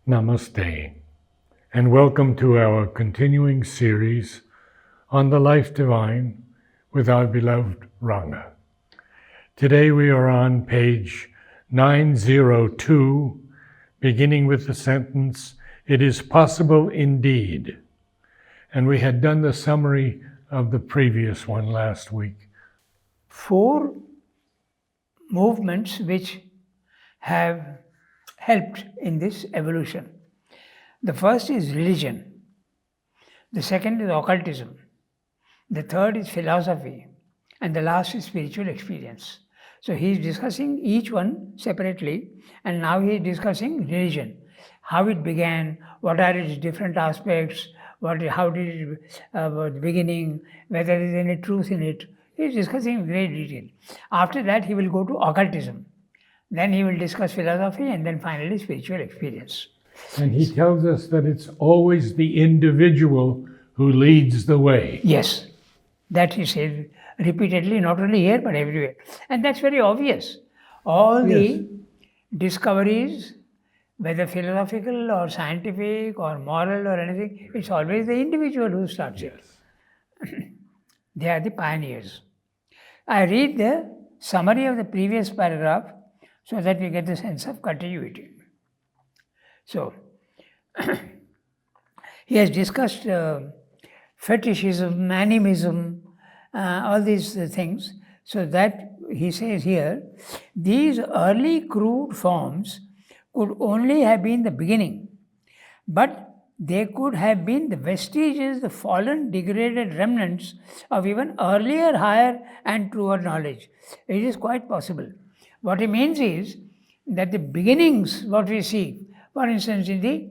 Namaste, and welcome to our continuing series on the life divine with our beloved Ranga. Today we are on page 902, beginning with the sentence, "It is possible indeed." And we had done the summary of the previous one last week. 4 movements which have helped in this evolution. The first is religion. The second is occultism. The third is philosophy. And the last is spiritual experience. So he is discussing each one separately, and now he is discussing religion. How it began, what are its different aspects, how did it, the beginning, whether there is any truth in it. He is discussing in great detail. After that, he will go to occultism. Then he will discuss philosophy, and then finally spiritual experience. And he tells us that it's always the individual who leads the way. Yes, that he says repeatedly, not only here but everywhere. And that's very obvious. All the discoveries, whether philosophical or scientific or moral or anything, it's always the individual who starts it. They are the pioneers. I read the summary of the previous paragraph so that we get the sense of continuity. So, he has discussed fetishism, animism, all these things. So that he says here, these early crude forms could only have been the beginning, but they could have been the vestiges, the fallen, degraded remnants of even earlier, higher and truer knowledge. It is quite possible. What he means is that the beginnings, what we see, for instance, in the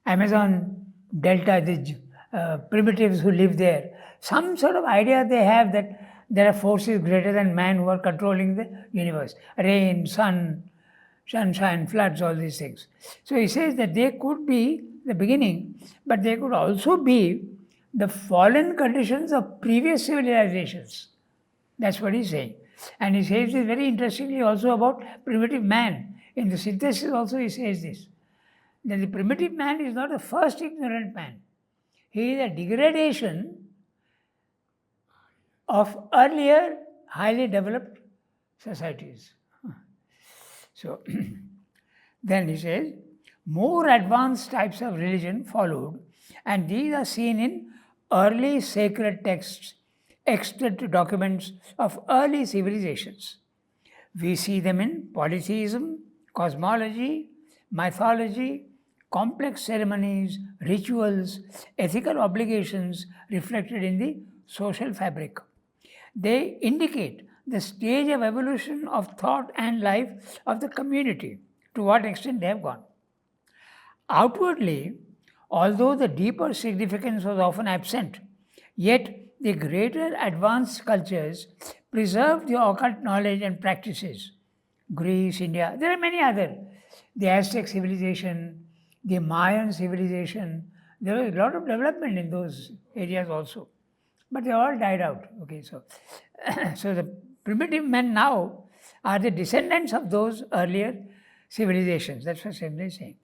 Amazon Delta, the primitives who live there, some sort of idea they have that there are forces greater than man who are controlling the universe. Rain, sun, sunshine, floods, all these things. So he says that they could be the beginning, but they could also be the fallen conditions of previous civilizations. That's what he's saying. And he says this very interestingly also about primitive man. In the synthesis also he says this, that the primitive man is not the first ignorant man. He is a degradation of earlier highly developed societies. So, then he says, more advanced types of religion followed, and these are seen in early sacred texts, extant documents of early civilizations. We see them in polytheism, cosmology, mythology, complex ceremonies, rituals, ethical obligations reflected in the social fabric. They indicate the stage of evolution of thought and life of the community, to what extent they have gone. Outwardly, although the deeper significance was often absent, yet the greater advanced cultures preserved the occult knowledge and practices. Greece, India, there are many other. The Aztec civilization, the Mayan civilization, there was a lot of development in those areas also. But they all died out. Okay, so the primitive men now are the descendants of those earlier civilizations. That's what Simla is saying.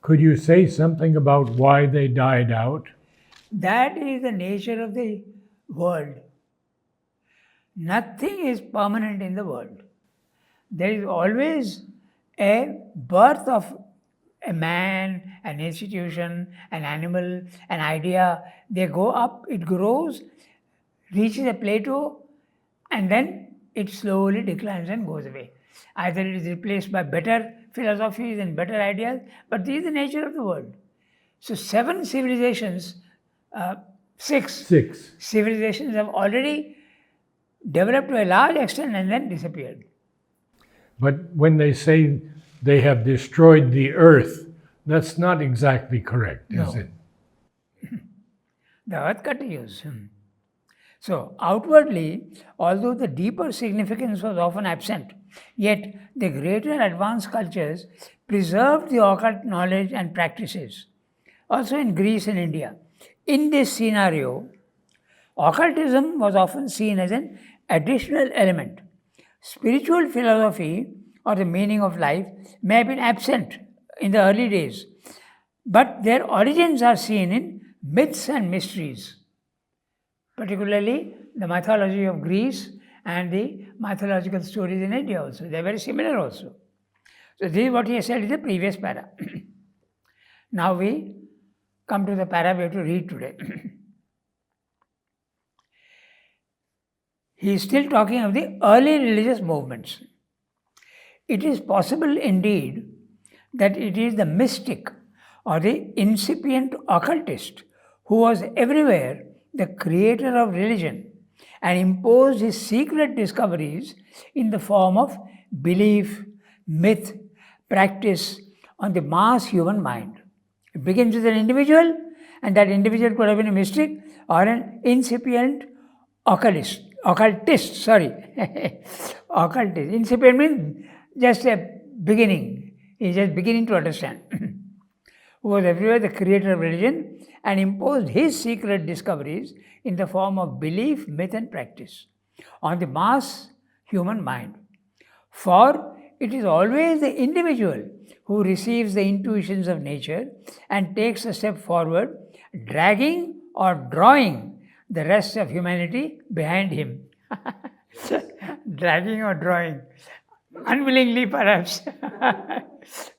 Could you say something about why they died out? That is the nature of the world. Nothing is permanent in the world. There is always a birth of a man, an institution, an animal, an idea. They go up, it grows, reaches a plateau, and then it slowly declines and goes away. Either it is replaced by better philosophies and better ideas, but this is the nature of the world. So 7 civilizations, 6 civilizations have already developed to a large extent and then disappeared. But when they say they have destroyed the earth, that's not exactly correct, is it? The earth continues. So, outwardly, although the deeper significance was often absent, yet the greater advanced cultures preserved the occult knowledge and practices. Also in Greece and India. In this scenario, occultism was often seen as an additional element. Spiritual philosophy or the meaning of life may have been absent in the early days, but their origins are seen in myths and mysteries, particularly the mythology of Greece and the mythological stories in India also. They are very similar also. So this is what he has said in the previous para. Now we come to the para we have to read today. He is still talking of the early religious movements. It is possible indeed that it is the mystic or the incipient occultist who was everywhere the creator of religion and imposed his secret discoveries in the form of belief, myth, practice on the mass human mind. It begins with an individual, and that individual could have been a mystic or an incipient occultist. Occultist. Incipient means just a beginning. He is just beginning to understand. Who was everywhere the creator of religion and imposed his secret discoveries in the form of belief, myth, and practice on the mass human mind. For it is always the individual who receives the intuitions of nature and takes a step forward, dragging or drawing the rest of humanity behind him. Dragging or drawing. Unwillingly, perhaps.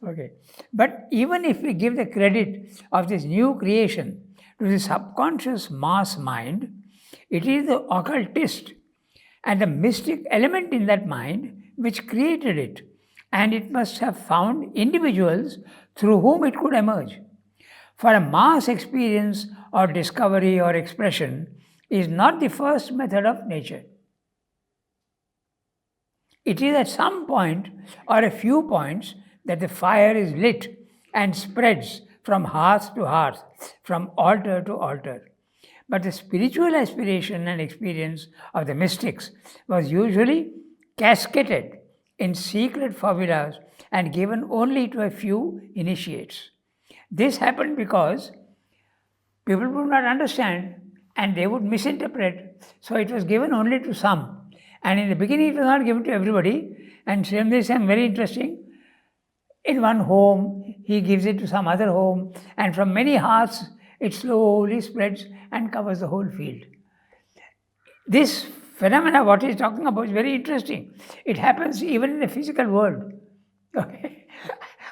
Okay. But even if we give the credit of this new creation to the subconscious mass mind, it is the occultist and the mystic element in that mind which created it, and it must have found individuals through whom it could emerge. For a mass experience or discovery or expression is not the first method of nature. It is at some point or a few points that the fire is lit and spreads from hearth to hearth, from altar to altar. But the spiritual aspiration and experience of the mystics was usually cascaded in secret formulas and given only to a few initiates. This happened because people would not understand and they would misinterpret, so it was given only to some. And in the beginning, it was not given to everybody. And Swami is very interesting. In one home, he gives it to some other home, and from many hearts, it slowly spreads and covers the whole field. This phenomena, what he's talking about, is very interesting. It happens even in the physical world. Okay.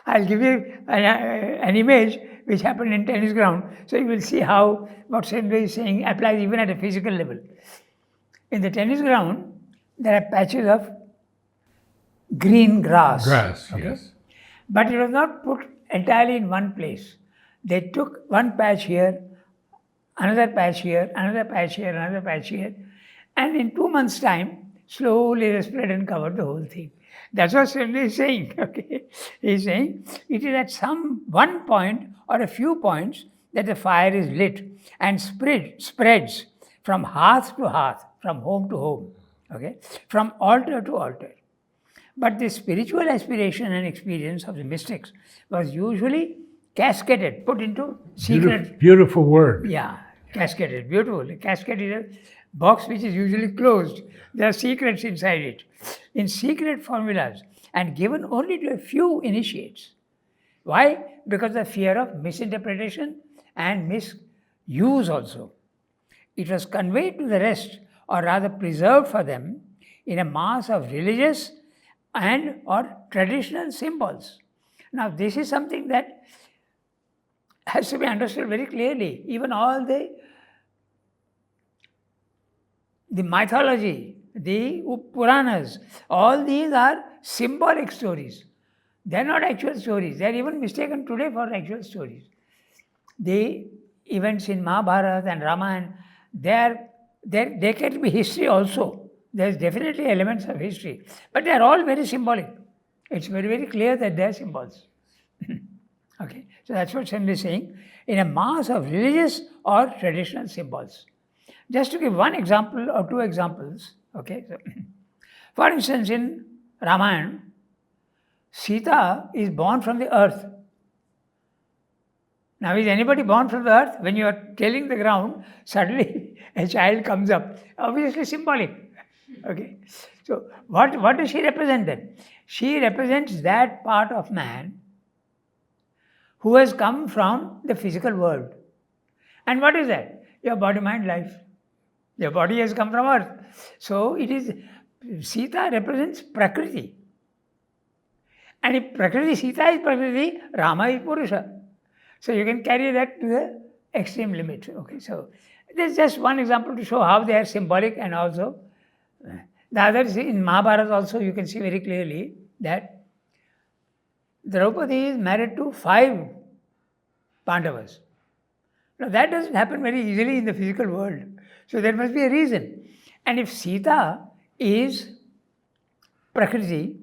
I'll give you an image which happened in tennis ground, so you will see how what Swami is saying applies even at a physical level. In the tennis ground, there are patches of green grass. Okay? Yes. But it was not put entirely in one place. They took one patch here, another patch here, another patch here, another patch here, and in 2 months' time, slowly they spread and covered the whole thing. That's what Swami is saying. Okay? He's saying it is at some one point or a few points that the fire is lit and spreads from hearth to hearth, from home to home, okay, from altar to altar. But the spiritual aspiration and experience of the mystics was usually cascaded, put into secret. Beautiful word. Yeah, cascaded, beautiful. Cascade is a box which is usually closed. There are secrets inside it, in secret formulas, and given only to a few initiates. Why? Because of fear of misinterpretation and misuse also. It was conveyed to the rest, or rather preserved for them, in a mass of religious and or traditional symbols. Now this is something that has to be understood very clearly. Even all the mythology, the Puranas, all these are symbolic stories. They are not actual stories. They are even mistaken today for actual stories. The events in Mahabharata and Ramayana, they can be history also. There is definitely elements of history, but they are all very symbolic. It's very, very clear that they are symbols. Okay, so that's what Swami is saying, in a mass of religious or traditional symbols. Just to give one example or two examples, okay. So, for instance, in Ramayana, Sita is born from the earth. Now, is anybody born from the earth? When you are tilling the ground, suddenly a child comes up. Obviously symbolic. Okay. So, what does she represent then? She represents that part of man who has come from the physical world. And what is that? Your body, mind, life. Your body has come from earth. So it is, Sita represents Prakriti. And if Prakriti, Sita is Prakriti, Rama is Purusha. So you can carry that to the extreme limit. Okay, so there's just one example to show how they are symbolic, and also the others in Mahabharata also you can see very clearly that Draupadi is married to 5 Pandavas. Now that doesn't happen very easily in the physical world. So there must be a reason. And if Sita is Prakriti,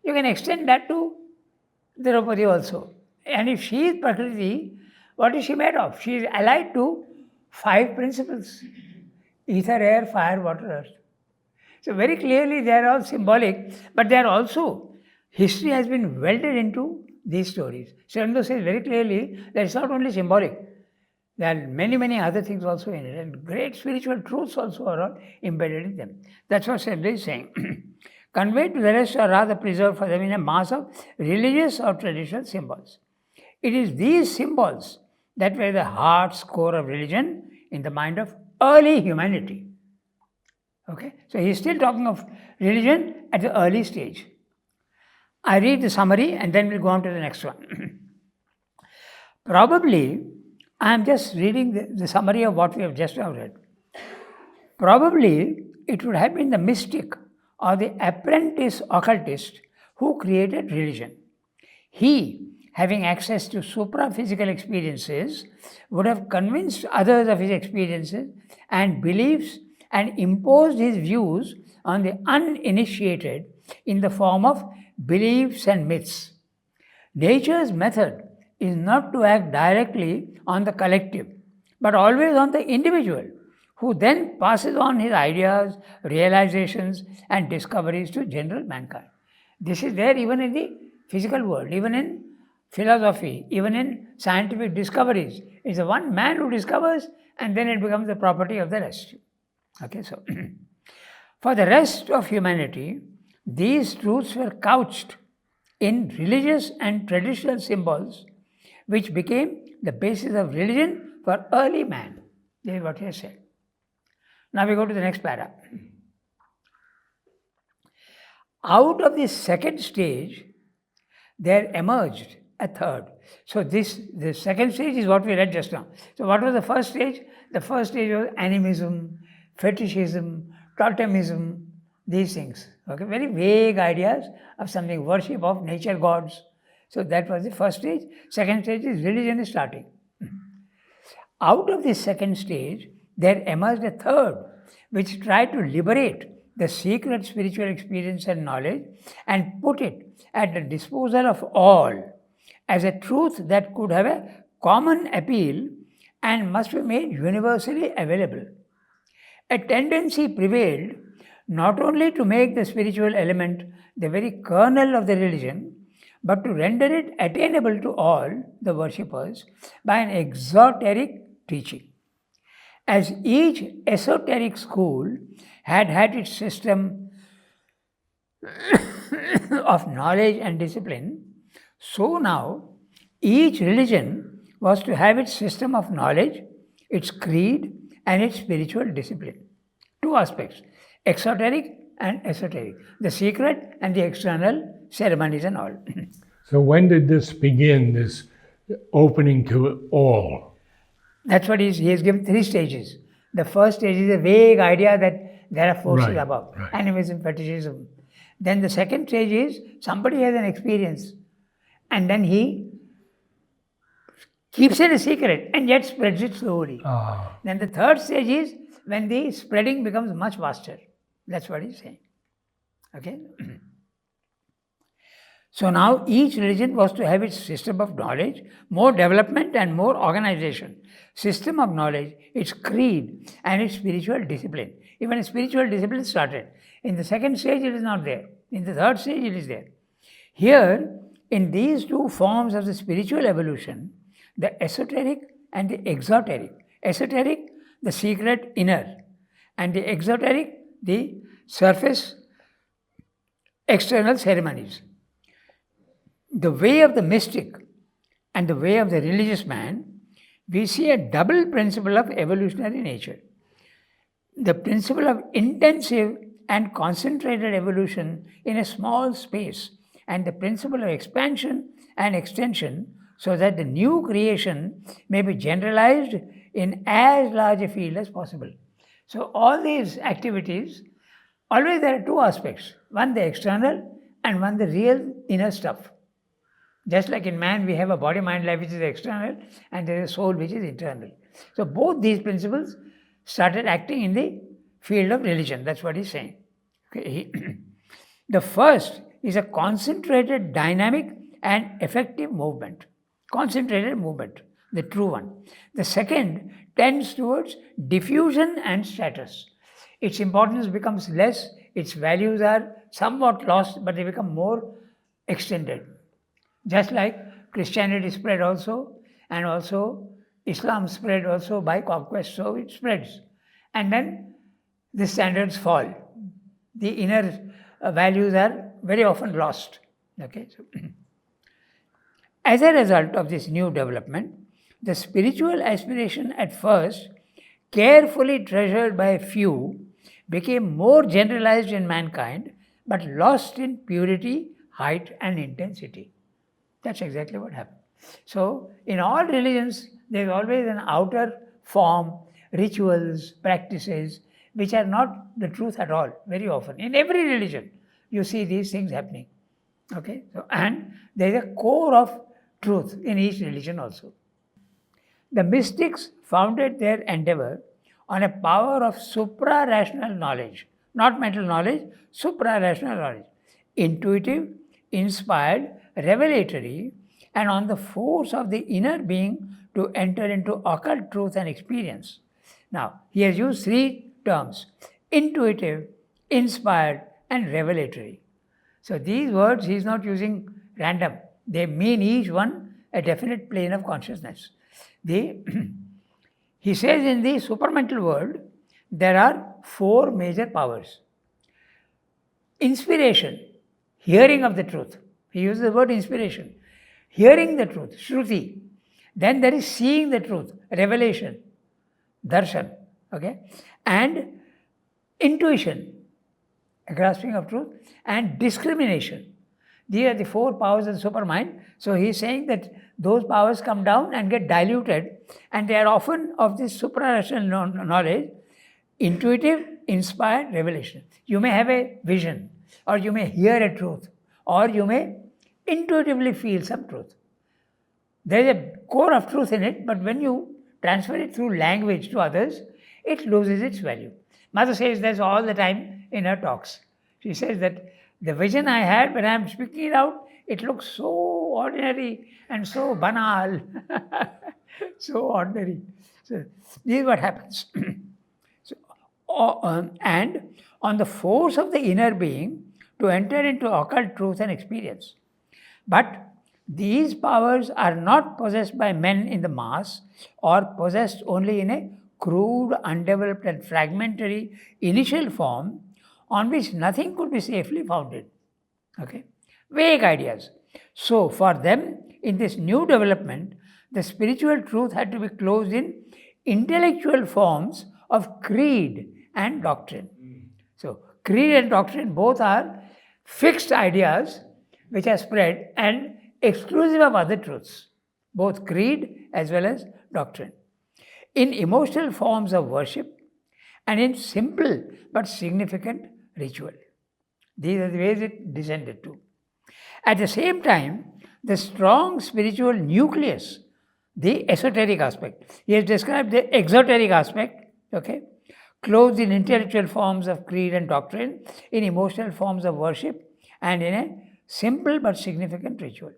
you can extend that to Draupadi also. And if she is Prakriti, what is she made of? She is allied to 5 principles: ether, air, fire, water, earth. So very clearly they are all symbolic, but they are also, history has been welded into these stories. Sraurendu says very clearly that it's not only symbolic, there are many, many other things also in it, and great spiritual truths also are all embedded in them. That's what Sraurendu is saying. Conveyed to the rest, or rather preserved for them in a mass of religious or traditional symbols. It is these symbols that were the heart's core of religion in the mind of early humanity. Okay, so he's still talking of religion at the early stage. I read the summary and then we'll go on to the next one. Probably, I am just reading the summary of what we have just now read. Probably, it would have been the mystic or the apprentice occultist who created religion. He, having access to supra-physical experiences, would have convinced others of his experiences and beliefs and imposed his views on the uninitiated in the form of beliefs and myths. Nature's method is not to act directly on the collective, but always on the individual, who then passes on his ideas, realizations, and discoveries to general mankind. This is there even in the physical world, even in philosophy, even in scientific discoveries. It's the one man who discovers, and then it becomes the property of the rest. Okay, so for the rest of humanity, these truths were couched in religious and traditional symbols, which became the basis of religion for early man. This is what he has said. Now we go to the next para. Out of this second stage, there emerged a third. So the second stage is what we read just now. So what was the first stage? The first stage was animism, fetishism, totemism, these things. Okay, very vague ideas of something, worship of nature gods. So that was the first stage. Second stage is religion is starting. Out of this second stage, there emerged a third, which tried to liberate the secret spiritual experience and knowledge and put it at the disposal of all as a truth that could have a common appeal and must be made universally available. A tendency prevailed not only to make the spiritual element the very kernel of the religion, but to render it attainable to all the worshippers by an exoteric teaching. As each esoteric school had its system of knowledge and discipline, so now each religion was to have its system of knowledge, its creed, and its spiritual discipline. 2 aspects, exoteric and esoteric, the secret and the external ceremonies and all. So when did this begin, this opening to all? That's what he has given 3 stages. The first stage is a vague idea that there are forces above, animism, fetishism. Then the second stage is somebody has an experience and then he keeps it a secret and yet spreads it slowly. Then the third stage is when the spreading becomes much faster. That's what he's saying. Okay? So now each religion was to have its system of knowledge, more development and more organization. System of knowledge, its creed and its spiritual discipline. Even spiritual discipline started. In the second stage it is not there. In the third stage it is there. Here, in these 2 forms of the spiritual evolution, the esoteric and the exoteric. Esoteric, the secret inner, and the exoteric, the surface external ceremonies. The way of the mystic and the way of the religious man, we see a double principle of evolutionary nature. The principle of intensive and concentrated evolution in a small space, and the principle of expansion and extension so that the new creation may be generalized in as large a field as possible. So all these activities, always there are two aspects, one the external and one the real inner stuff. Just like in man, we have a body, mind, life which is external, and there is a soul which is internal. So both these principles started acting in the field of religion. That's what he's saying. Okay. The first is a concentrated, dynamic, and effective movement. Concentrated movement, the true one. The second tends towards diffusion and status. Its importance becomes less, its values are somewhat lost, but they become more extended. Just like Christianity spread also, and also Islam spread also by conquest, so it spreads. And then the standards fall. The inner values are very often lost. Okay. So, as a result of this new development, the spiritual aspiration at first, carefully treasured by a few, became more generalized in mankind, but lost in purity, height, and intensity. That's exactly what happened. So, in all religions, there's always an outer form, rituals, practices, which are not the truth at all, very often. In every religion, you see these things happening. Okay? So, and there's a core of truth in each religion also. The mystics founded their endeavor on a power of supra-rational knowledge, not mental knowledge, supra-rational knowledge, intuitive, inspired, revelatory, and on the force of the inner being to enter into occult truth and experience. Now, he has used three terms: intuitive, inspired, and revelatory. So these words he is not using random. They mean each one a definite plane of consciousness. He says in the supramental world, there are four major powers. Inspiration, hearing of the truth. He uses the word inspiration. Hearing the truth, shruti. Then there is seeing the truth, revelation, darshan. Okay? And intuition, a grasping of truth, and discrimination. These are the four powers of the supermind. So he is saying that those powers come down and get diluted, and they are often of this suprarational knowledge, intuitive, inspired, revelation. You may have a vision, or you may hear a truth, or you may intuitively feel some truth. There is a core of truth in it, but when you transfer it through language to others, it loses its value. Mother says this all the time in her talks. She says that the vision I had when I am speaking it out, it looks so ordinary and so banal, so ordinary. So this is what happens. And on the force of the inner being to enter into occult truth and experience. But these powers are not possessed by men in the mass, or possessed only in a crude, undeveloped, and fragmentary initial form on which nothing could be safely founded. Okay? Vague ideas. So, for them, in this new development, the spiritual truth had to be closed in intellectual forms of creed and doctrine. So, creed and doctrine both are fixed ideas which are spread and exclusive of other truths, both creed as well as doctrine. In emotional forms of worship and in simple but significant ritual. These are the ways it descended to. At the same time, the strong spiritual nucleus, the esoteric aspect. He has described the exoteric aspect, okay, clothed in intellectual forms of creed and doctrine, in emotional forms of worship, and in a simple but significant ritual.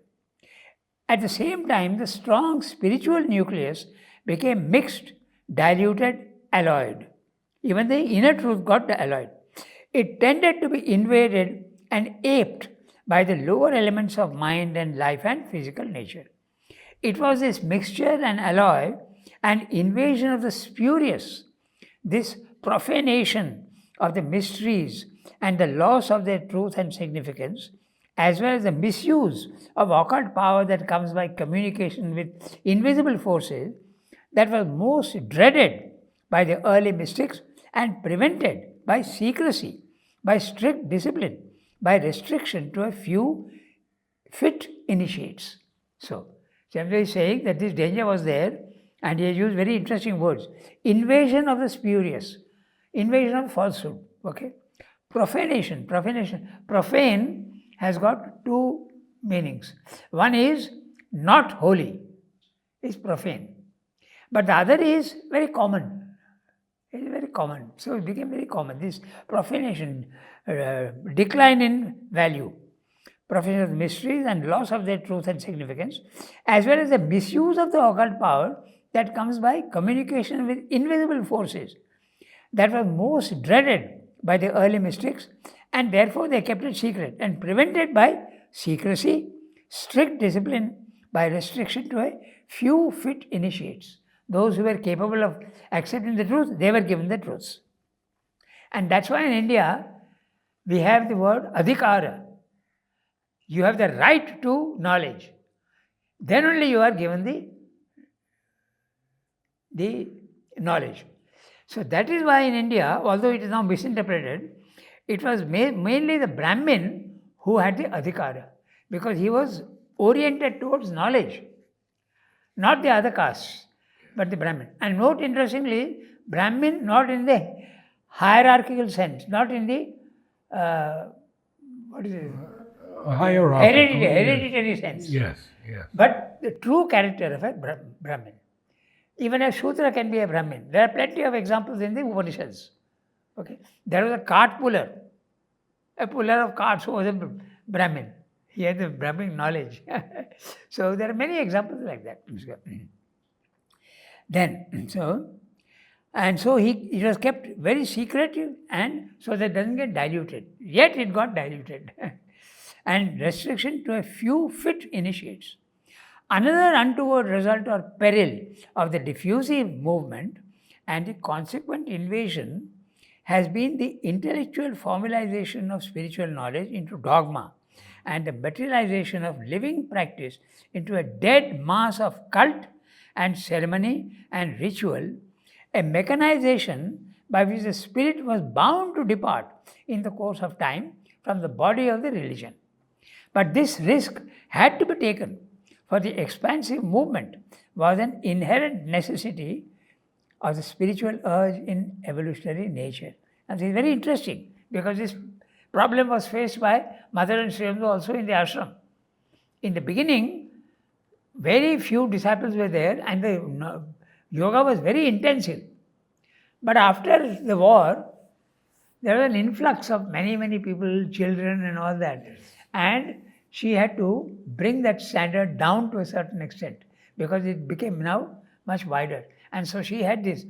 At the same time, the strong spiritual nucleus became mixed, diluted, alloyed. Even the inner truth got alloyed. It tended to be invaded and aped by the lower elements of mind and life and physical nature. It was this mixture and alloy and invasion of the spurious, this profanation of the mysteries and the loss of their truth and significance, as well as the misuse of occult power that comes by communication with invisible forces, that was most dreaded by the early mystics and prevented by secrecy, by strict discipline, by restriction to a few fit initiates. So, Chandra is saying that this danger was there, and he has used very interesting words. Invasion of the spurious, invasion of falsehood, okay? Profanation. Profane has got two meanings. One is not holy, is profane. But the other is very common. It is very common. So it became very common. This profanation, decline in value, profanation of the mysteries and loss of their truth and significance, as well as the misuse of the occult power that comes by communication with invisible forces, that was most dreaded by the early mystics, and therefore they kept it secret and prevented by secrecy, strict discipline, by restriction to a few fit initiates. Those who were capable of accepting the truth, they were given the truths. And that's why in India, we have the word adhikara. You have the right to knowledge. Then only you are given the knowledge. So that is why in India, although it is now misinterpreted, it was mainly the Brahmin who had the adhikara, because he was oriented towards knowledge, not the other castes, but the Brahmin. And note interestingly, Brahmin not in the hierarchical sense, not in the what is it? Hierarchical. Hereditary sense. Yes. But the true character of a Brahmin. Even a Shudra can be a Brahmin. There are plenty of examples in the Upanishads. Okay. There was a cart puller, a puller of carts who was a Brahmin. He had the Brahmin knowledge. So there are many examples like that. Then, so it was kept very secretive, and so that it doesn't get diluted. Yet it got diluted. And restriction to a few fit initiates. Another untoward result or peril of the diffusive movement and the consequent invasion has been the intellectual formalization of spiritual knowledge into dogma and the materialization of living practice into a dead mass of cult and ceremony and ritual, a mechanization by which the spirit was bound to depart in the course of time from the body of the religion. But this risk had to be taken, for the expansive movement was an inherent necessity of the spiritual urge in evolutionary nature. And it's very interesting, because this problem was faced by Mother and Sri Aurobindo also in the ashram. In the beginning, very few disciples were there, and the yoga was very intensive. But after the war, there was an influx of many people, children and all that. And she had to bring that standard down to a certain extent, because it became now much wider. And so she had this,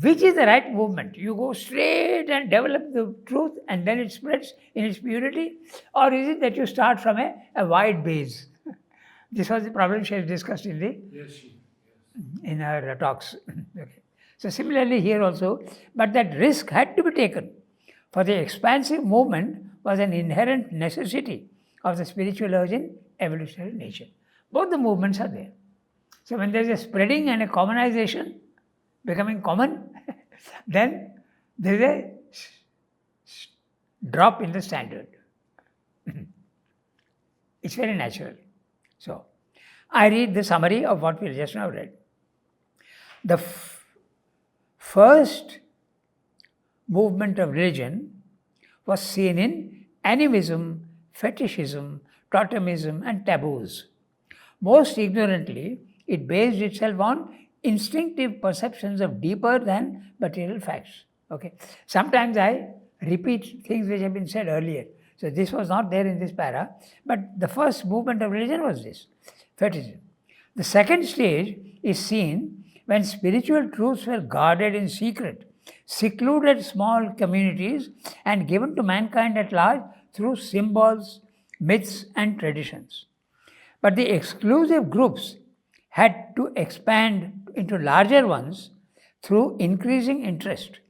which is the right movement? You go straight and develop the truth and then it spreads in its purity? Or is it that you start from a wide base? This was the problem she has discussed in her talks. Okay. So similarly here also, but that risk had to be taken, for the expansive movement was an inherent necessity of the spiritual urge in evolutionary nature. Both the movements are there. So when there is a spreading and a commonization, becoming common, then there is a drop in the standard. It's very natural. So, I read the summary of what we just now read. The first movement of religion was seen in animism, fetishism, totemism, and taboos. Most ignorantly, it based itself on instinctive perceptions of deeper than material facts. Okay. Sometimes I repeat things which have been said earlier. So this was not there in this para, but the first movement of religion was this, fetishism. The second stage is seen when spiritual truths were guarded in secret, secluded small communities, and given to mankind at large through symbols, myths, and traditions. But the exclusive groups had to expand into larger ones through increasing interest.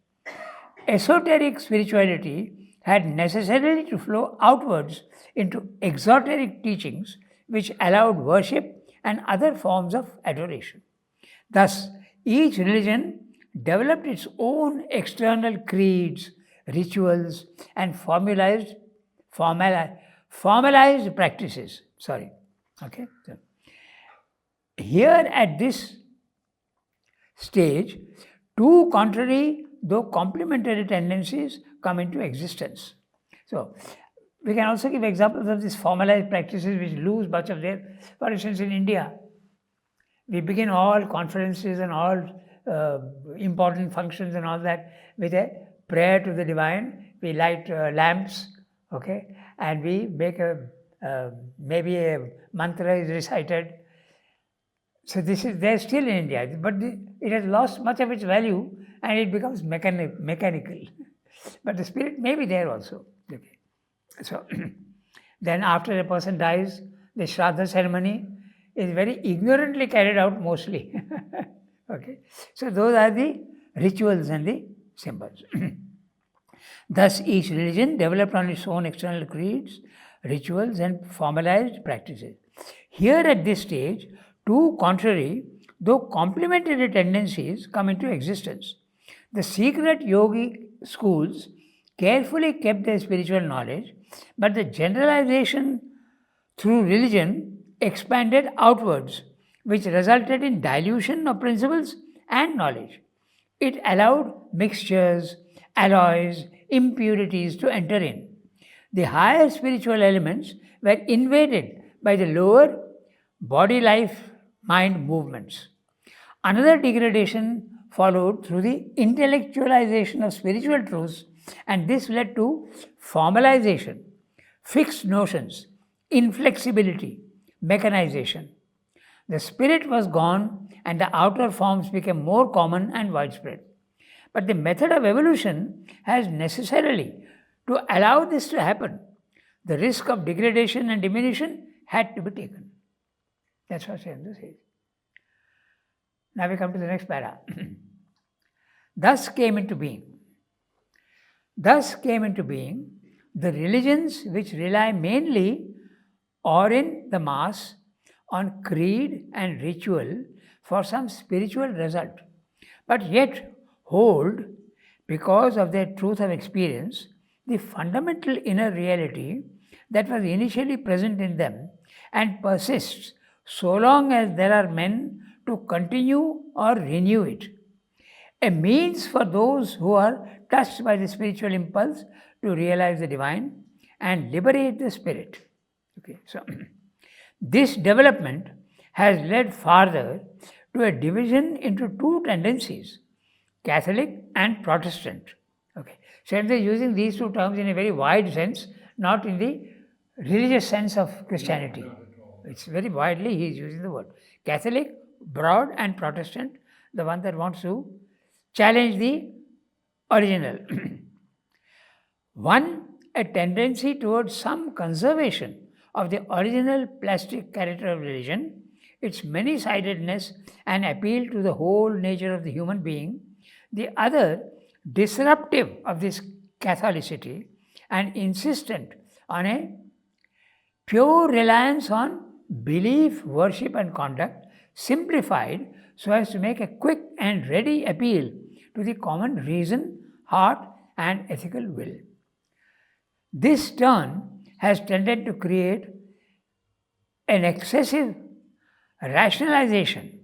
Esoteric spirituality had necessarily to flow outwards into exoteric teachings which allowed worship and other forms of adoration. Thus, each religion developed its own external creeds, rituals, and formalized practices. Okay. So, here at this stage, two contrary though complementary tendencies come into existence. So, we can also give examples of these formalized practices which lose much of their. For instance, in India, we begin all conferences and all important functions and all that with a prayer to the divine. We light lamps, okay, and we make maybe a mantra is recited. So this is there still in India, but it has lost much of its value and it becomes mechanical. But the spirit may be there also. Okay. So then after a person dies, the Shraddha ceremony is very ignorantly carried out mostly. Okay. So those are the rituals and the symbols. Thus each religion developed on its own external creeds, rituals and formalized practices. Here at this stage, two contrary though complementary tendencies come into existence. The secret yogic schools carefully kept their spiritual knowledge, but the generalization through religion expanded outwards, which resulted in dilution of principles and knowledge. It allowed mixtures, alloys, impurities to enter in. The higher spiritual elements were invaded by the lower body life mind movements. Another degradation followed through the intellectualization of spiritual truths, and this led to formalization, fixed notions, inflexibility, mechanization. The spirit was gone and the outer forms became more common and widespread. But the method of evolution has necessarily to allow this to happen. The risk of degradation and diminution had to be taken. That's what Shendra says. Now we come to the next para. Thus came into being the religions which rely mainly or in the mass on creed and ritual for some spiritual result, but yet hold, because of their truth of experience, the fundamental inner reality that was initially present in them and persists so long as there are men to continue or renew it. A means for those who are touched by the spiritual impulse to realize the divine and liberate the spirit. Okay, so this development has led farther to a division into two tendencies, Catholic and Protestant. Okay, so they are using these two terms in a very wide sense, not in the religious sense of Christianity. It's very widely he is using the word. Catholic, broad, and Protestant, the one that wants to challenge the original. One, a tendency towards some conservation of the original plastic character of religion, its many-sidedness and appeal to the whole nature of the human being. The other, disruptive of this Catholicity and insistent on a pure reliance on belief, worship and conduct, simplified so as to make a quick and ready appeal to the common reason, heart and ethical will. This turn has tended to create an excessive rationalization,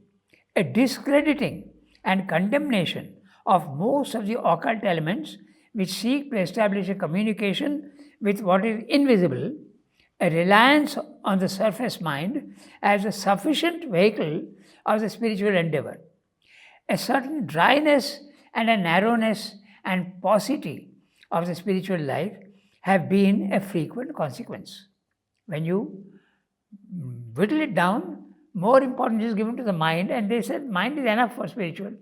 a discrediting and condemnation of most of the occult elements which seek to establish a communication with what is invisible, a reliance on the surface mind as a sufficient vehicle of the spiritual endeavor. A certain dryness and a narrowness and paucity of the spiritual life have been a frequent consequence. When you whittle it down, more importance is given to the mind, and they said mind is enough for spiritual.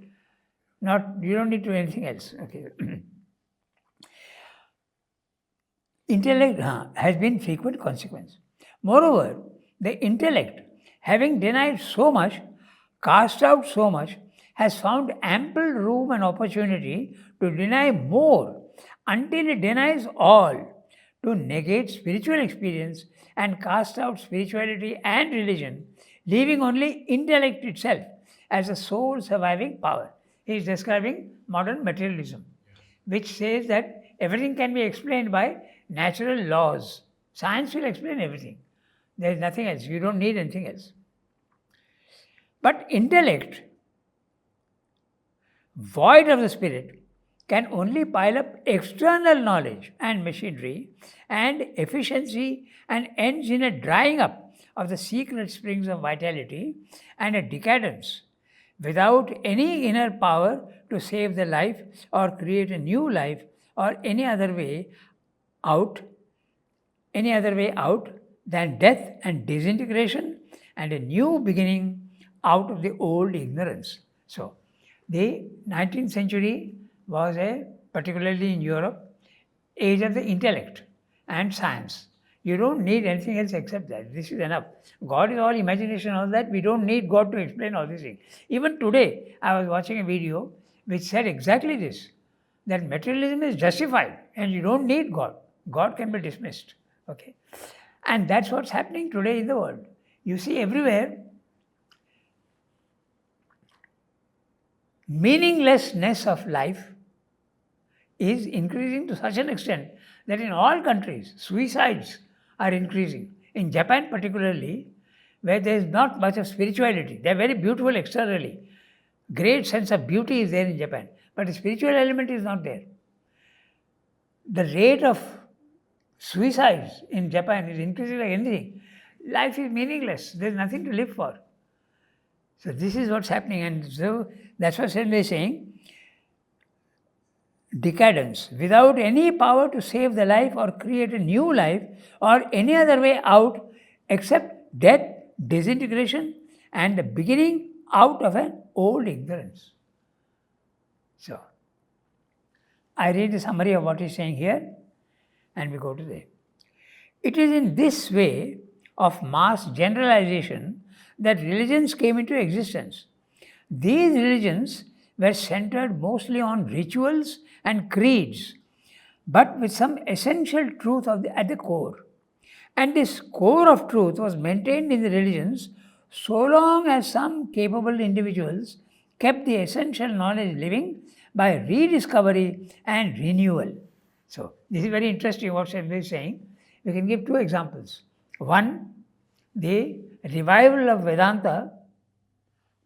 You don't need to do anything else. Okay. Intellect has been frequent consequence. Moreover, the intellect, having denied so much, cast out so much, has found ample room and opportunity to deny more until it denies all to negate spiritual experience and cast out spirituality and religion, leaving only intellect itself as the sole surviving power. He is describing modern materialism, which says that everything can be explained by natural laws. Science will explain everything. There is nothing else. You don't need anything else. But intellect, void of the spirit, can only pile up external knowledge and machinery and efficiency and ends in a drying up of the secret springs of vitality and a decadence without any inner power to save the life or create a new life or any other way out than death and disintegration and a new beginning out of the old ignorance. So, the 19th century was particularly in Europe, age of the intellect and science. You don't need anything else except that. This is enough. God is all imagination, all that. We don't need God to explain all these things. Even today, I was watching a video which said exactly this, that materialism is justified and you don't need God. God can be dismissed. Okay? And that's what's happening today in the world. You see everywhere, meaninglessness of life is increasing to such an extent that in all countries, suicides are increasing. In Japan particularly, where there is not much of spirituality, they are very beautiful externally. Great sense of beauty is there in Japan, but the spiritual element is not there. The rate of suicides in Japan is increasing like anything. Life is meaningless. There is nothing to live for. So this is what's happening, and so that's what Sende is saying. Decadence, without any power to save the life or create a new life or any other way out except death, disintegration, and the beginning out of an old ignorance. So, I read the summary of what he's saying here, and we go to there. It is in this way of mass generalization that religions came into existence. These religions were centered mostly on rituals and creeds, but with some essential truth at the core. And this core of truth was maintained in the religions so long as some capable individuals kept the essential knowledge living by rediscovery and renewal. So, this is very interesting what Sende is saying. We can give two examples. One, the revival of Vedanta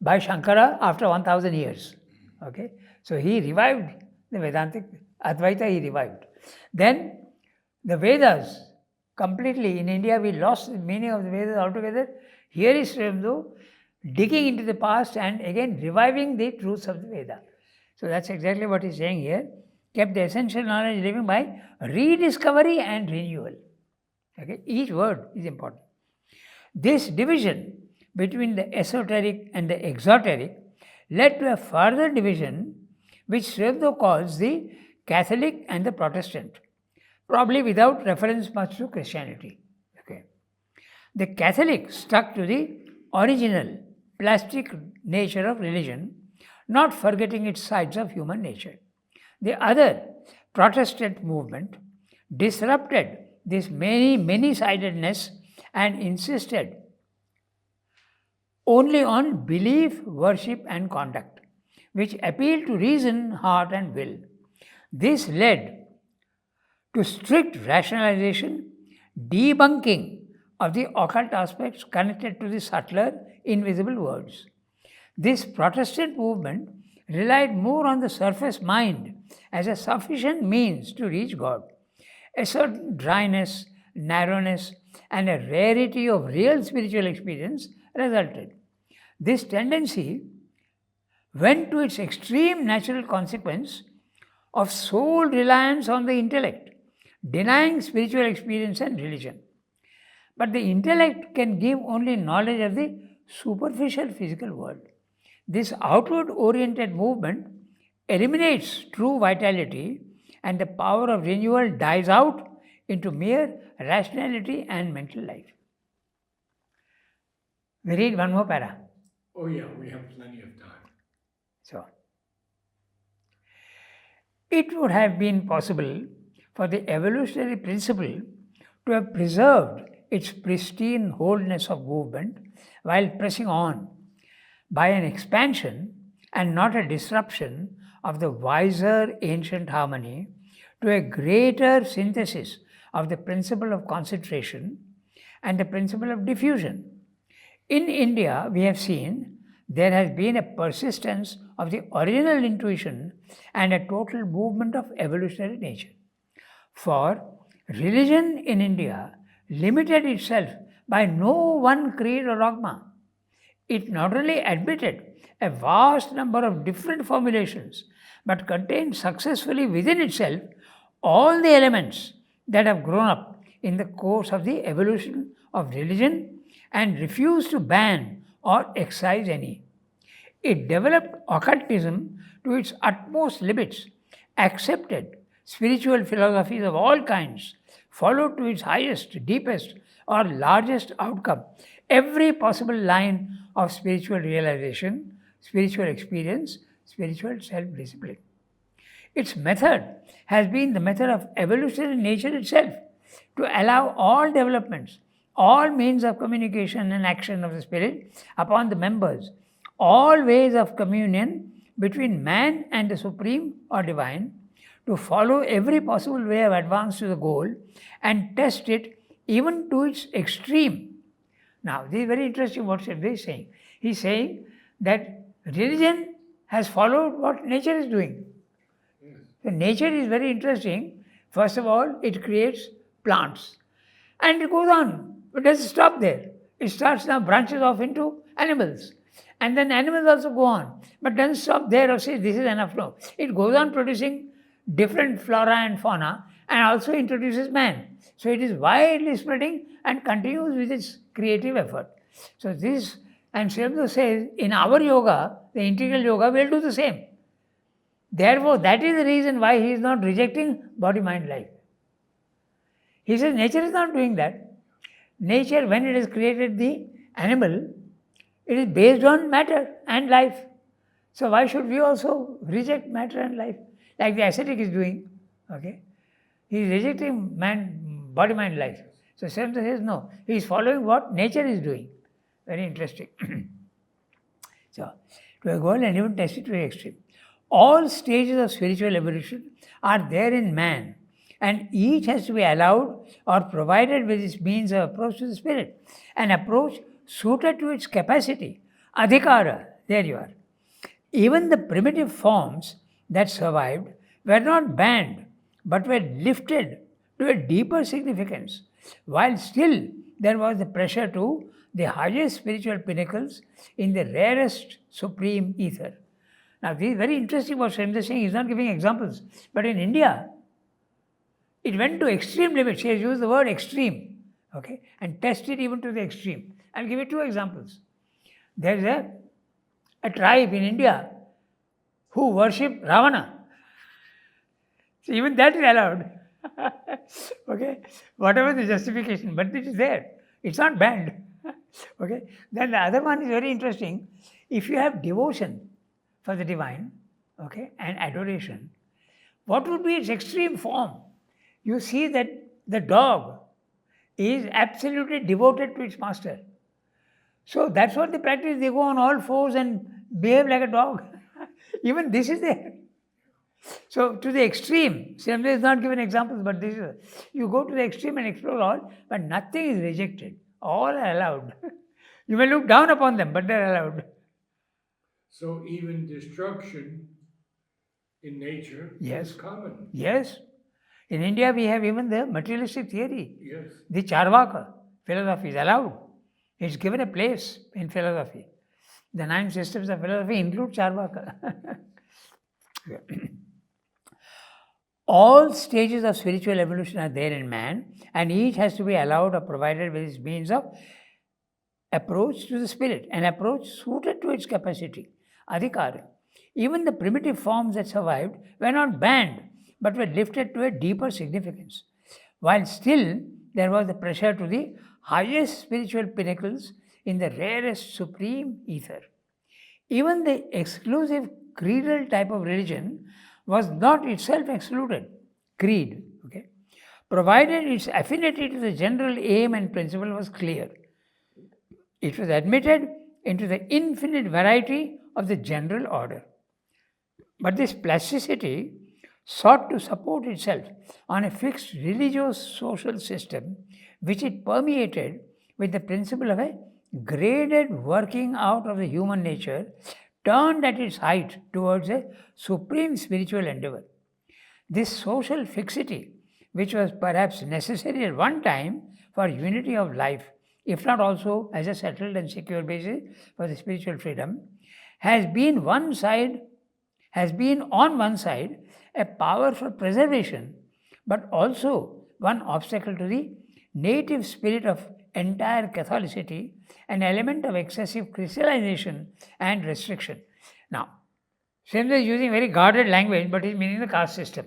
by Shankara after 1000 years. Okay? So he revived the Vedantic, Advaita he revived. Then the Vedas, completely in India we lost the meaning of the Vedas altogether. Here is Sri Aurobindo digging into the past and again reviving the truths of the Veda. So that's exactly what he's saying here. Kept the essential knowledge living by rediscovery and renewal. Okay? Each word is important. This division between the esoteric and the exoteric led to a further division which Sri Aurobindo calls the Catholic and the Protestant, probably without reference much to Christianity. Okay. The Catholic stuck to the original plastic nature of religion, not forgetting its sides of human nature. The other Protestant movement disrupted this many-sidedness and insisted only on belief, worship, and conduct, which appealed to reason, heart, and will. This led to strict rationalization, debunking of the occult aspects connected to the subtler, invisible worlds. This Protestant movement relied more on the surface mind as a sufficient means to reach God. A certain dryness, narrowness, and a rarity of real spiritual experience resulted. This tendency went to its extreme natural consequence of sole reliance on the intellect, denying spiritual experience and religion. But the intellect can give only knowledge of the superficial physical world. This outward oriented movement eliminates true vitality, and the power of renewal dies out into mere rationality and mental life. We read one more para. Oh yeah, we have plenty of time. So, it would have been possible for the evolutionary principle to have preserved its pristine wholeness of movement while pressing on by an expansion and not a disruption of the wiser ancient harmony to a greater synthesis of the principle of concentration and the principle of diffusion. In India, we have seen there has been a persistence of the original intuition and a total movement of evolutionary nature. For religion in India limited itself by no one creed or dogma. It not only admitted a vast number of different formulations, but contained successfully within itself all the elements that have grown up in the course of the evolution of religion and refused to ban or excise any. It developed occultism to its utmost limits, accepted spiritual philosophies of all kinds, followed to its highest, deepest, or largest outcome every possible line of spiritual realization, spiritual experience, spiritual self discipline. Its method has been the method of evolutionary nature itself to allow all developments, all means of communication and action of the spirit upon the members, all ways of communion between man and the supreme or divine, to follow every possible way of advance to the goal and test it even to its extreme. Now, this is very interesting what Sridhar is saying. He is saying that religion has followed what nature is doing. So nature is very interesting. First of all, it creates plants. And it goes on. It doesn't stop there. It starts now branches off into animals. And then animals also go on. But doesn't stop there or say this is enough. No. It goes on producing different flora and fauna and also introduces man. So it is widely spreading and continues with its creative effort. So this, and Sri Aurobindo says, in our yoga, the integral yoga, will do the same. Therefore, that is the reason why he is not rejecting body, mind, life. He says nature is not doing that. Nature, when it has created the animal, it is based on matter and life. So why should we also reject matter and life? Like the ascetic is doing. Okay? He is rejecting man, body, mind, life. So Sri Aurobindo says no. He is following what nature is doing. Very interesting. So, to a goal and even test it to the extreme. All stages of spiritual evolution are there in man, and each has to be allowed or provided with its means of approach to the spirit, an approach suited to its capacity. Adhikara, there you are. Even the primitive forms that survived were not banned, but were lifted to a deeper significance, while still there was the pressure to the highest spiritual pinnacles in the rarest supreme ether. Now, this is very interesting what Sri Aurobindo is saying. He is not giving examples. But in India, it went to extreme limits. He has used the word extreme, okay, and tested even to the extreme. I'll give you two examples. There is a tribe in India who worship Ravana. So even that is allowed. Okay, whatever the justification, but it is there. It's not banned. Okay. Then the other one is very interesting. If you have devotion for the divine, okay, and adoration, what would be its extreme form? You see that the dog is absolutely devoted to its master. So that's what they practice. They go on all fours and behave like a dog. Even this is there. So to the extreme, Sri Aurobindo is not given examples, but this is, you go to the extreme and explore all, but nothing is rejected. All are allowed. You may look down upon them, but they are allowed. So even destruction in nature Yes. is common. Yes. In India, we have even the materialistic theory. Yes. The Charvaka philosophy is allowed. It's given a place in philosophy. The 9 systems of philosophy include Charvaka. All stages of spiritual evolution are there in man, and each has to be allowed or provided with its means of approach to the spirit, an approach suited to its capacity, adhikara. Even the primitive forms that survived were not banned, but were lifted to a deeper significance, while still there was the pressure to the highest spiritual pinnacles in the rarest supreme ether. Even the exclusive creedal type of religion was not itself excluded, creed, okay, provided its affinity to the general aim and principle was clear. It was admitted into the infinite variety of the general order. But this plasticity sought to support itself on a fixed religious social system which it permeated with the principle of a graded working out of the human nature turned at its height towards a supreme spiritual endeavor. This social fixity, which was perhaps necessary at one time for unity of life, if not also as a settled and secure basis for the spiritual freedom, has been on one side a power for preservation, but also one obstacle to the native spirit of entire Catholicity, an element of excessive crystallization and restriction. Now, Srimad is using very guarded language, but he's meaning the caste system.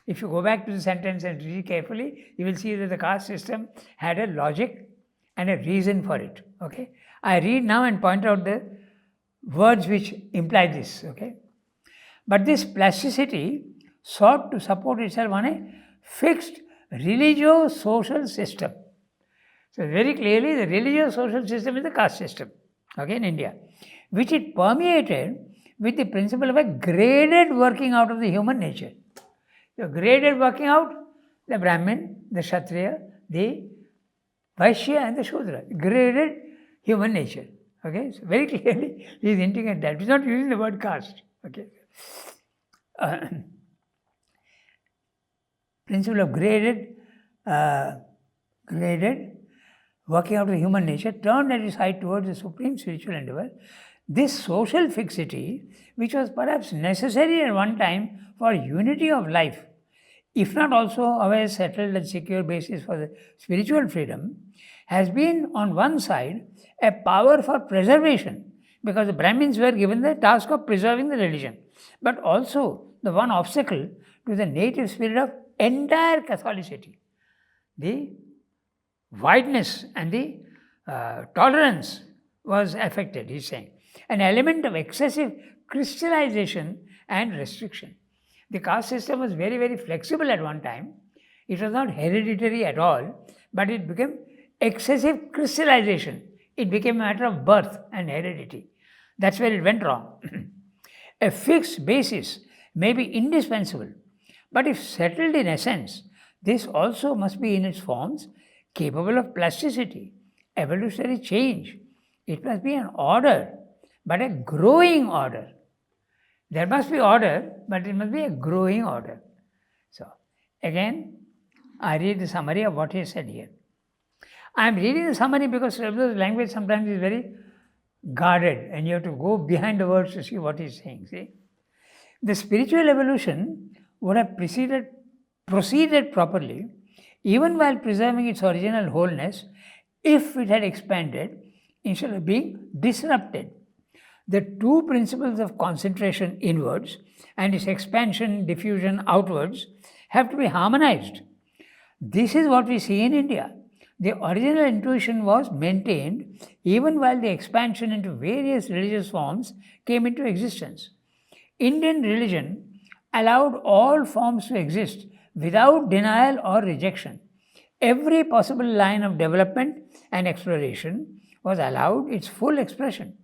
If you go back to the sentence and read carefully, you will see that the caste system had a logic and a reason for it. Okay, I read now and point out the words which imply this. Okay, but this plasticity sought to support itself on a fixed religio-social system. So very clearly, the religio-social system is the caste system. Okay, in India, which it permeated with the principle of a graded working out of the human nature. The graded working out, the Brahmin, the Kshatriya, the Vaishya and the Shudra, graded human nature. Okay, so very clearly he is hinting at that. He is not using the word caste. Okay, principle of graded working out of human nature turned at its height towards the supreme spiritual endeavor. This social fixity, which was perhaps necessary at one time for unity of life, if not also of a settled and secure basis for the spiritual freedom, has been on one side a power for preservation, because the Brahmins were given the task of preserving the religion, but also the one obstacle to the native spirit of entire Catholicity. The wideness and the tolerance was affected, he is saying. An element of excessive crystallization and restriction. The caste system was very, very flexible at one time. It was not hereditary at all, but it became excessive crystallization. It became a matter of birth and heredity. That's where it went wrong. A fixed basis may be indispensable, but if settled in essence, this also must be in its forms capable of plasticity, evolutionary change. It must be an order, but a growing order. There must be order, but it must be a growing order. So, again, I read the summary of what he said here. I am reading the summary because Srivada's language sometimes is very guarded and you have to go behind the words to see what he is saying. See? The spiritual evolution would have proceeded properly even while preserving its original wholeness if it had expanded instead of being disrupted. The two principles of concentration inwards and its expansion, diffusion outwards have to be harmonized. This is what we see in India. The original intuition was maintained even while the expansion into various religious forms came into existence. Indian religion allowed all forms to exist without denial or rejection. Every possible line of development and exploration was allowed its full expression.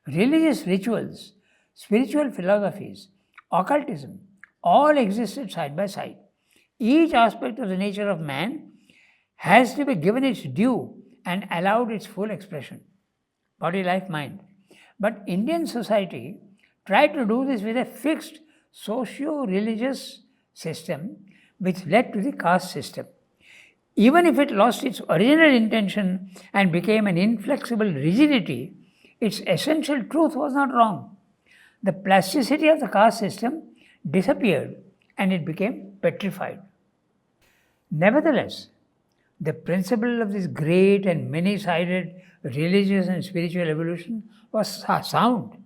Religious rituals, spiritual philosophies, occultism, all existed side by side. Each aspect of the nature of man has to be given its due and allowed its full expression. Body, life, mind. But Indian society tried to do this with a fixed socio-religious system which led to the caste system. Even if it lost its original intention and became an inflexible rigidity, its essential truth was not wrong. The plasticity of the caste system disappeared and it became petrified. Nevertheless, the principle of this great and many-sided religious and spiritual evolution was sound.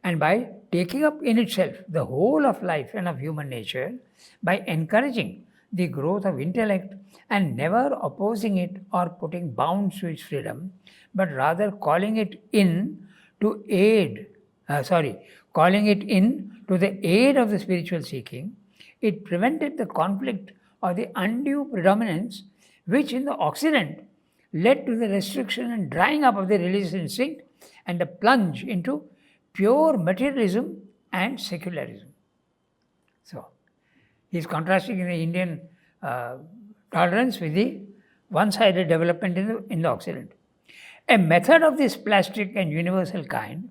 And by taking up in itself the whole of life and of human nature, by encouraging the growth of intellect and never opposing it or putting bounds to its freedom, but rather calling it in to aid, calling it in to the aid of the spiritual seeking, it prevented the conflict or the undue predominance which in the Occident led to the restriction and drying up of the religious instinct and the plunge into pure materialism and secularism. So, he is contrasting the Indian tolerance with the one-sided development in the Occident. A method of this plastic and universal kind,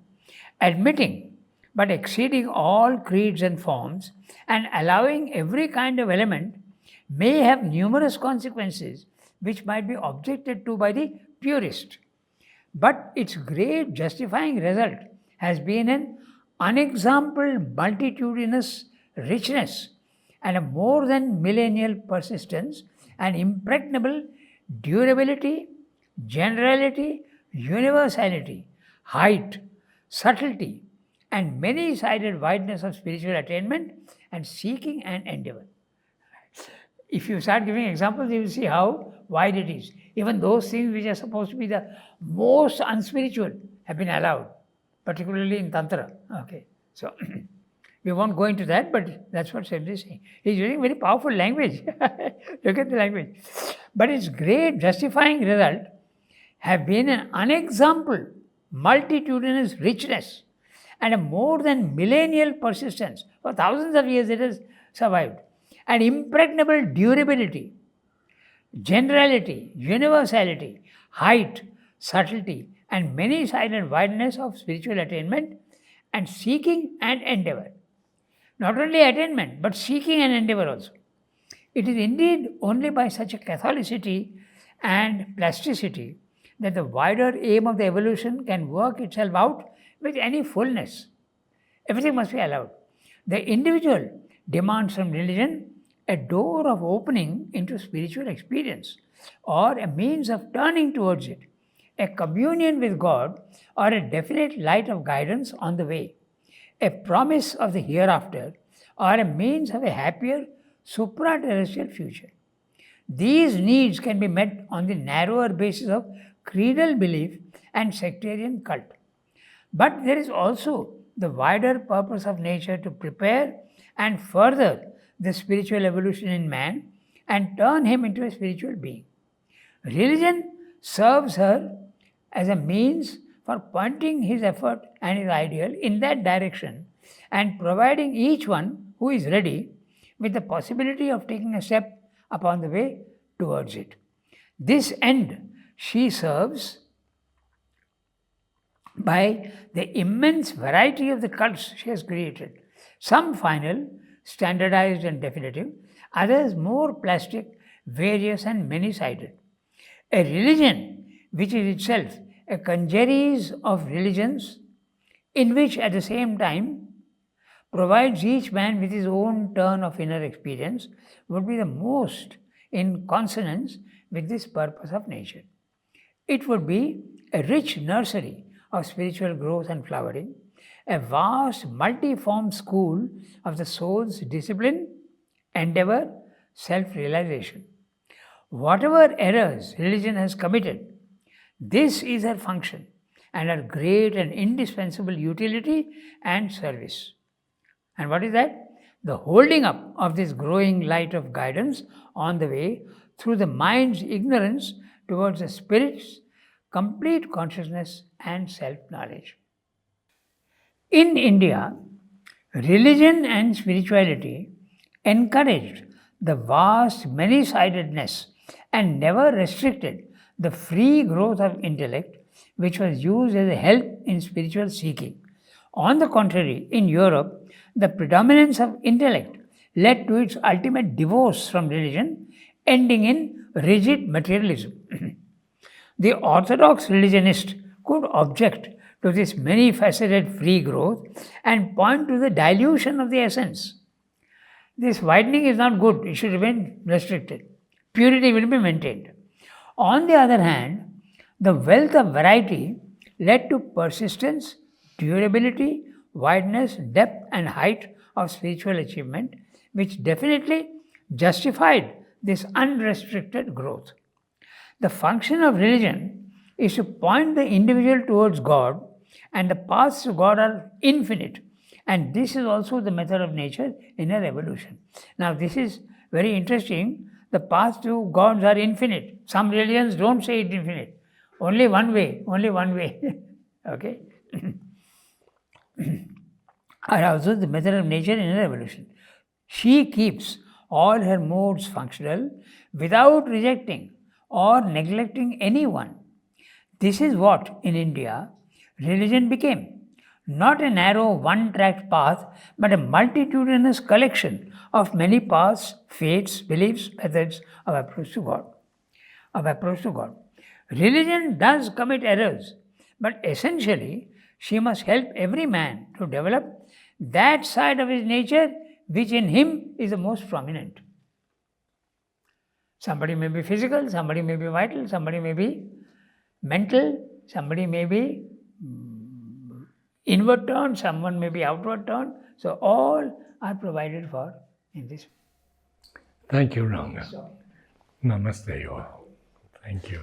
admitting but exceeding all creeds and forms and allowing every kind of element, may have numerous consequences which might be objected to by the purist. But its great justifying result has been an unexampled multitudinous richness and a more than millennial persistence and impregnable durability, generality, universality, height, subtlety, and many-sided wideness of spiritual attainment and seeking and endeavor. If you start giving examples, you will see how wide it is. Even those things which are supposed to be the most unspiritual have been allowed, particularly in Tantra. Okay, so we won't go into that, but that's what Sri is saying. He's using very powerful language. Look at the language. But its great justifying result have been an unexampled multitudinous richness and a more than millennial persistence. For thousands of years it has survived. And impregnable durability, generality, universality, height, subtlety, and many-sided wideness of spiritual attainment and seeking and endeavor. Not only attainment, but seeking and endeavor also. It is indeed only by such a catholicity and plasticity that the wider aim of the evolution can work itself out with any fullness. Everything must be allowed. The individual demands from religion a door of opening into spiritual experience, or a means of turning towards it, a communion with God, or a definite light of guidance on the way, a promise of the hereafter, or a means of a happier supra-terrestrial future. These needs can be met on the narrower basis of creedal belief and sectarian cult. But there is also the wider purpose of nature to prepare and further the spiritual evolution in man and turn him into a spiritual being. Religion serves her as a means for pointing his effort and his ideal in that direction and providing each one who is ready with the possibility of taking a step upon the way towards it. This end she serves by the immense variety of the cults she has created, some final, standardized and definitive, others more plastic, various and many-sided. A religion which is itself a congeries of religions, in which at the same time provides each man with his own turn of inner experience, would be the most in consonance with this purpose of nature. It would be a rich nursery of spiritual growth and flowering, a vast multiform school of the soul's discipline, endeavor, self-realization. Whatever errors religion has committed, this is her function and her great and indispensable utility and service. And what is that? The holding up of this growing light of guidance on the way through the mind's ignorance towards the spirit's complete consciousness and self-knowledge. In India, religion and spirituality encouraged the vast many-sidedness and never restricted the free growth of intellect, which was used as a help in spiritual seeking. On the contrary, in Europe, the predominance of intellect led to its ultimate divorce from religion, ending in rigid materialism. The orthodox religionist could object to this many-faceted free growth and point to the dilution of the essence. This widening is not good, it should remain restricted. Purity will be maintained. On the other hand, the wealth of variety led to persistence, durability, wideness, depth and height of spiritual achievement, which definitely justified this unrestricted growth. The function of religion is to point the individual towards God, and the paths to God are infinite, And this is also the method of nature in a revolution. Now, this is very interesting. The path to gods are infinite. Some religions don't say it infinite. Only one way, only one way. Okay? Are also the method of nature in a revolution. She keeps all her modes functional without rejecting or neglecting anyone. This is what, in India, religion became. Not a narrow one track path, but a multitudinous collection of many paths, faiths, beliefs, methods of approach to God. Of approach to God. Religion does commit errors, but essentially, she must help every man to develop that side of his nature which in him is the most prominent. Somebody may be physical, somebody may be vital, somebody may be mental, somebody may be inward turn, someone may be outward turn. So all are provided for in this. Thank you, Ranga. Namaste, all. Thank you.